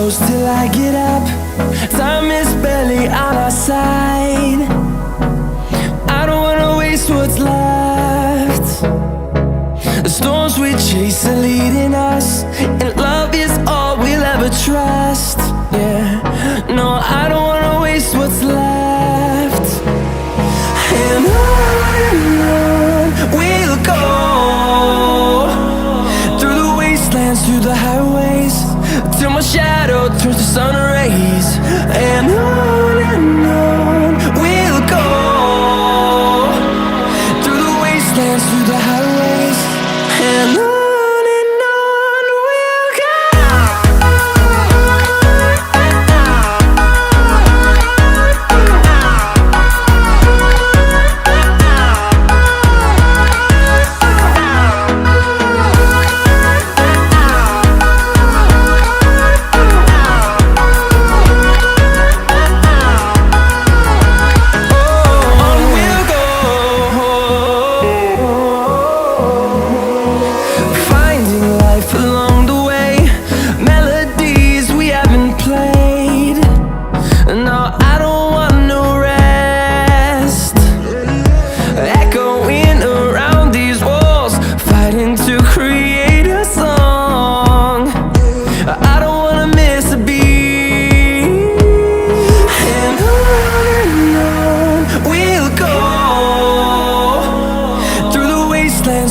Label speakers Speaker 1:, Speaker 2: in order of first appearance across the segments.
Speaker 1: close till I get up. Time is barely on our side. I don't wanna waste what's left. The storms we chase are leading us, and love is all we'll ever trust. Yeah, no, I don't wanna waste what's left. And on we'll go, through the wastelands, through the highways, till my shadow turns to sun rays. And on we'll go, through the wastelands, through the highways, and on.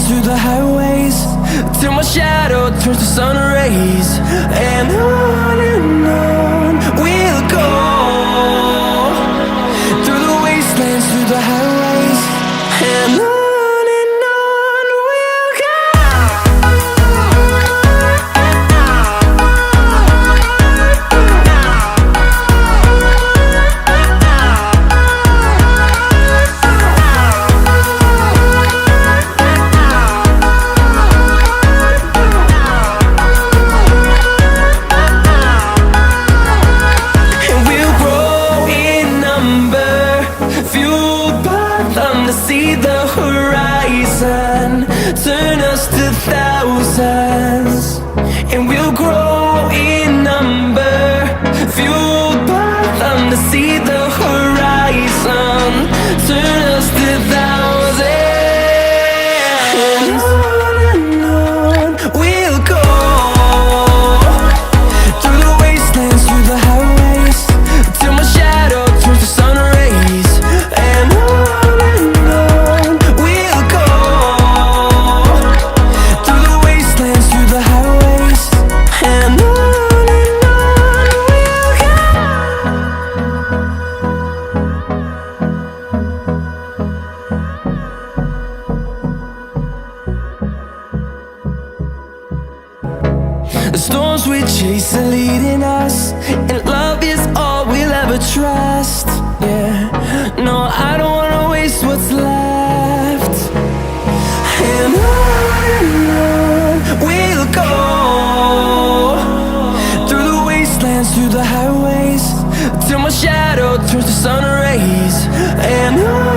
Speaker 1: Through the highways, till my shadow turns to sun rays. And on we'll go, through the wastelands, through the highways, and on we'll go. See the horizon turn us to thousands, and we'll grow in number, fueled by them to see the horizon turn us to thousands. And on we'll go, through the wastelands, through the highways, till my shadow turns to sun rays. And the storms we chase are leading us, and love is all we'll ever trust. Yeah, no, I don't wanna waste what's left. And on we'll go, through the wastelands, through the highways, till my shadow turns to sun rays. And on